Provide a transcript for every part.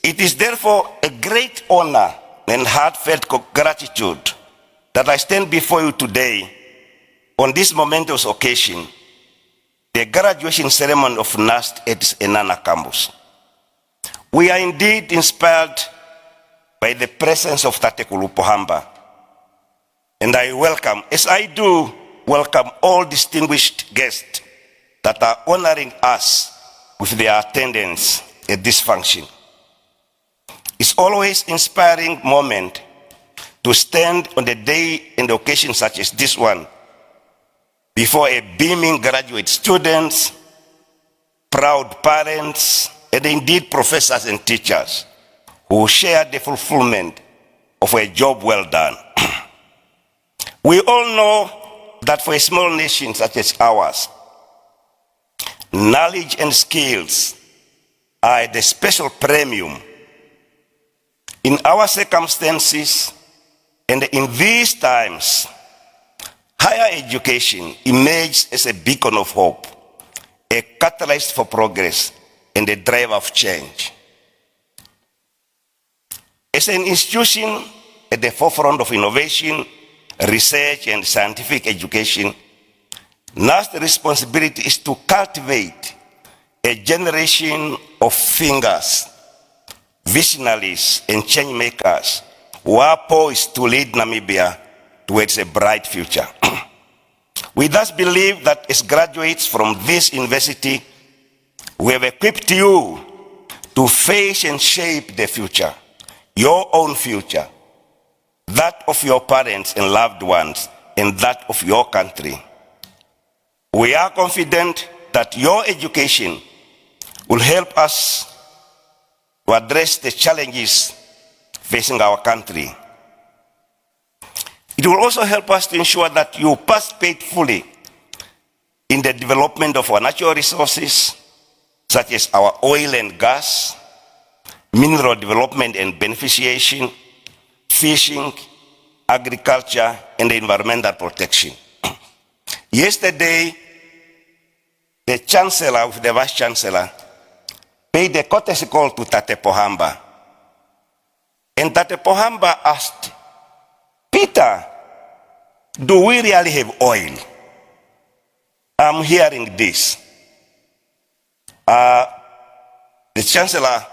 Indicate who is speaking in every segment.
Speaker 1: It is therefore a great honor and heartfelt gratitude that I stand before you today on this momentous occasion, the graduation ceremony of NUST at Eenhana campus. We are indeed inspired by the presence of Tate Kulupohamba, and I welcome, as I do, welcome all distinguished guests that are honoring us with their attendance at this function. It's always an inspiring moment to stand on the day and occasion such as this one before a beaming graduate students, proud parents, and indeed professors and teachers who share the fulfillment of a job well done. We all know that for a small nation such as ours, knowledge and skills are at a special premium. In our circumstances and in these times, higher education emerges as a beacon of hope, a catalyst for progress, and a driver of change. As an institution at the forefront of innovation, research, and scientific education, NUST's responsibility is to cultivate a generation of thinkers, visionaries, and change makers who are poised to lead Namibia towards a bright future. We thus believe that as graduates from this university, we have equipped you to face and shape the future, your own future, that of your parents and loved ones, and that of your country. We are confident that your education will help us to address the challenges facing our country. It will also help us to ensure that you participate fully in the development of our natural resources, such as our oil and gas, mineral development and beneficiation, fishing, agriculture, and environmental protection. Yesterday, the Chancellor with the Vice Chancellor paid a courtesy call to Tate Pohamba. And Tate Pohamba asked, Peter, do we really have oil? I'm hearing this. The Chancellor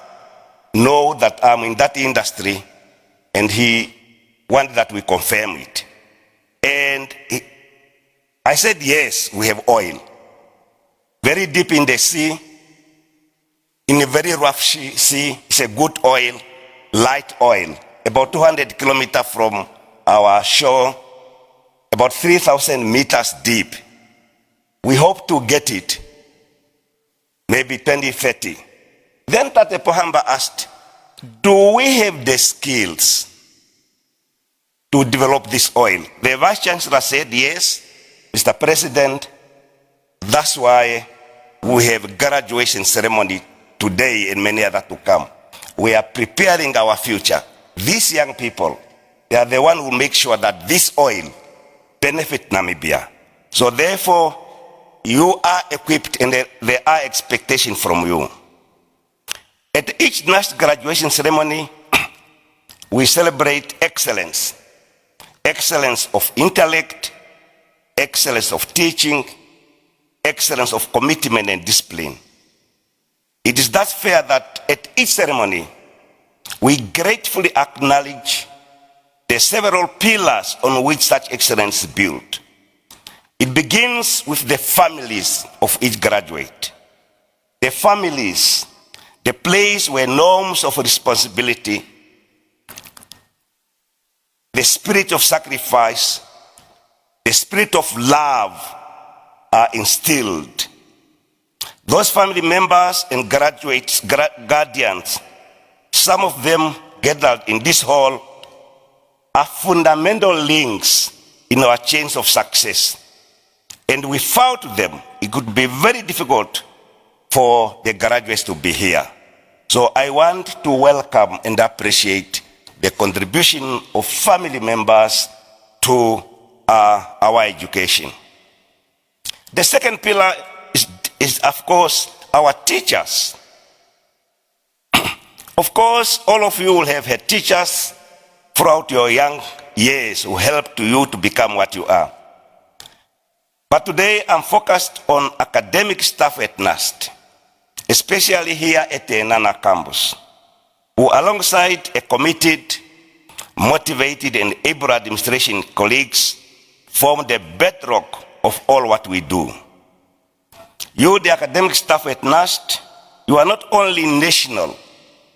Speaker 1: knows that I'm in that industry, and he wanted that we confirm it. And I said, yes, we have oil. Very deep in the sea, in a very rough sea, it's a good oil, light oil, about 200 kilometers from our shore, about 3,000 meters deep. We hope to get it, maybe 2030. Then Tate Pohamba asked, do we have the skills to develop this oil? The Vice Chancellor said, yes, Mr. President, that's why we have graduation ceremony today and many others to come. We are preparing our future. These young people, they are the ones who make sure that this oil benefit Namibia. So therefore, you are equipped and there are expectations from you. At each NUST graduation ceremony, we celebrate excellence. Excellence of intellect, excellence of teaching, excellence of commitment and discipline. It is thus fair that at each ceremony, we gratefully acknowledge the several pillars on which such excellence is built. It begins with the families of each graduate. The families, the place where norms of responsibility, the spirit of sacrifice, the spirit of love are instilled. Those family members and graduates, guardians, some of them gathered in this hall, are fundamental links in our chains of success. And without them, it could be very difficult for the graduates to be here. So I want to welcome and appreciate the contribution of family members to our education. The second pillar is of course, our teachers. Of course, all of you will have had teachers throughout your young years who helped you to become what you are. But today I'm focused on academic staff at NUST, especially here at the Eenhana campus, who alongside a committed, motivated and able administration colleagues form the bedrock of all what we do. You, the academic staff at NUST, you are not only national,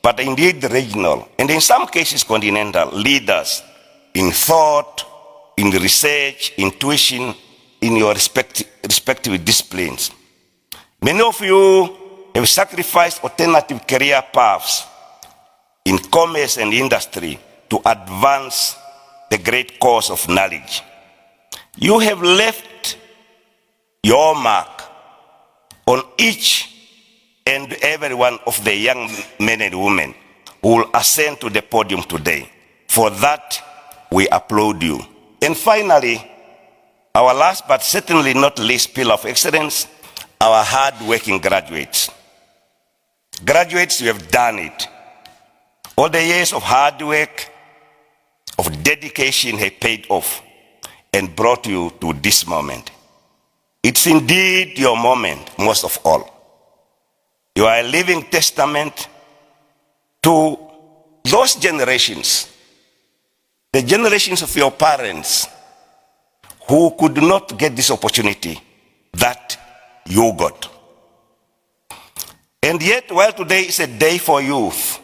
Speaker 1: but indeed regional, and in some cases continental, leaders in thought, in research, in tuition, in your respective disciplines. Many of you have sacrificed alternative career paths in commerce and industry to advance the great cause of knowledge. You have left your mark on each and every one of the young men and women who will ascend to the podium today. For that, we applaud you. And finally, our last but certainly not least pillar of excellence, our hard-working graduates. Graduates, you have done it. All the years of hard work, of dedication have paid off and brought you to this moment. It's indeed your moment, most of all. You are a living testament to those generations, the generations of your parents who could not get this opportunity that you got. And yet, while today is a day for youth,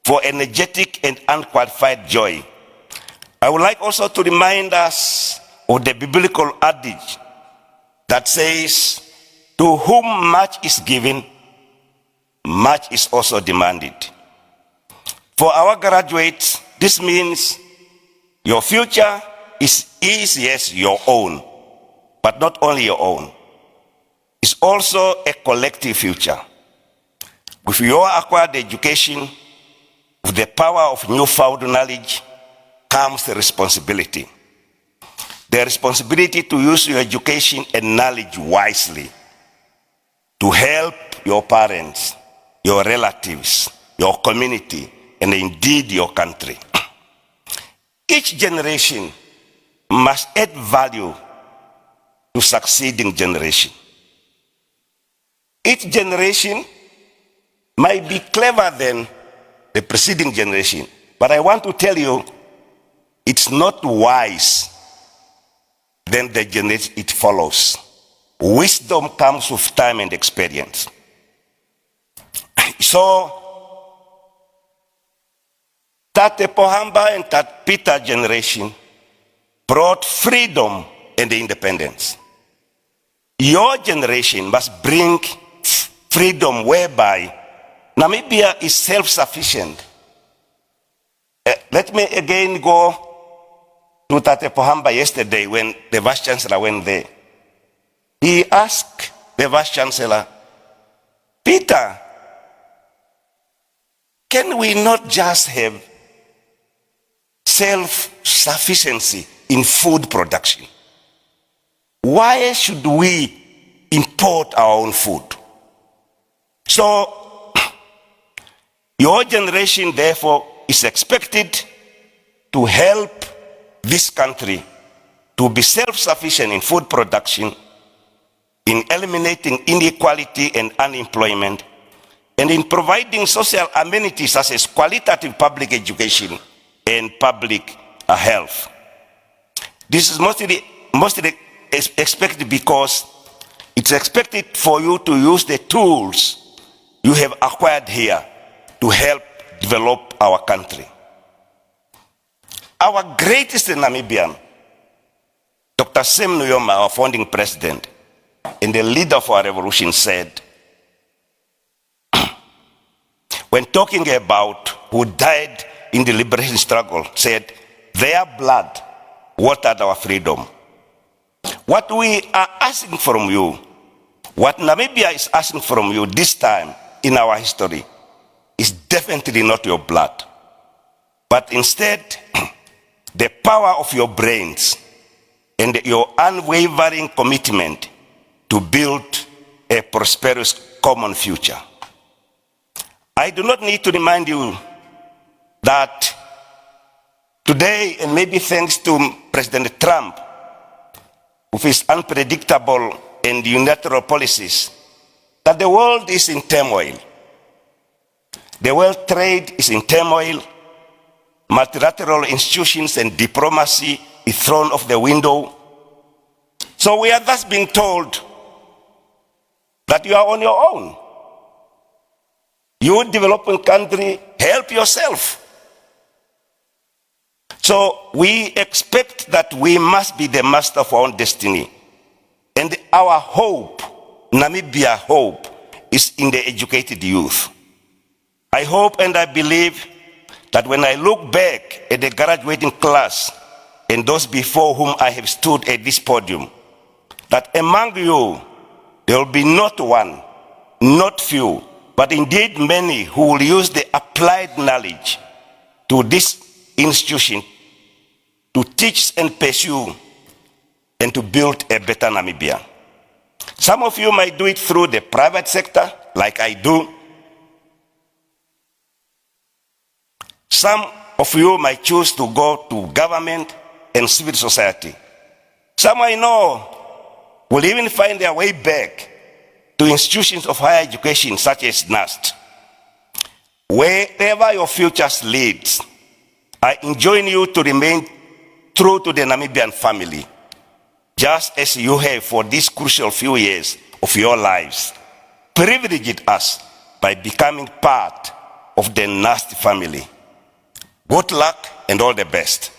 Speaker 1: for energetic and unqualified joy, I would like also to remind us of the biblical adage that says, to whom much is given, much is also demanded. For our graduates, this means your future is yes, your own, but not only your own. It's also a collective future. With your acquired education, with the power of newfound knowledge, comes the responsibility. The responsibility to use your education and knowledge wisely to help your parents, your relatives, your community, and indeed your country. Each generation must add value to succeeding generation. Each generation might be clever than the preceding generation, but I want to tell you, it's not wise than the generation it follows. Wisdom comes with time and experience. So, that Pohamba and that Peter generation brought freedom and independence. Your generation must bring freedom whereby Namibia is self-sufficient. Let me again go to Tate Pohamba yesterday when the Vice Chancellor went there. He asked the Vice Chancellor, Peter, can we not just have self-sufficiency in food production? Why should we import our own food? So, your generation, therefore, is expected to help this country to be self-sufficient in food production, in eliminating inequality and unemployment, and in providing social amenities such as qualitative public education and public health. This is mostly expected because it's expected for you to use the tools you have acquired here to help develop our country. Our greatest Namibian, Dr. Sam Nujoma, our founding president, and the leader of our revolution said, when talking about who died in the liberation struggle, said, their blood watered our freedom. What we are asking from you, what Namibia is asking from you this time in our history, is definitely not your blood, but instead the power of your brains and your unwavering commitment to build a prosperous common future. I do not need to remind you that today, and maybe thanks to President Trump, with his unpredictable and unilateral policies, that the world is in turmoil. The world trade is in turmoil. Multilateral institutions and diplomacy is thrown off the window. So we are thus being told that you are on your own. You developing country, help yourself. So we expect that we must be the master of our own destiny. And our hope, Namibia hope, is in the educated youth. I hope and I believe that when I look back at the graduating class and those before whom I have stood at this podium, that among you there will be not one, not few, but indeed many who will use the applied knowledge to this institution to teach and pursue and to build a better Namibia. Some of you might do it through the private sector, like I do. Some of you might choose to go to government and civil society. Some I know will even find their way back to institutions of higher education such as NUST. Wherever your futures leads, I enjoin you to remain true to the Namibian family, just as you have for these crucial few years of your lives. Privileged us by becoming part of the NUST family. Good luck and all the best.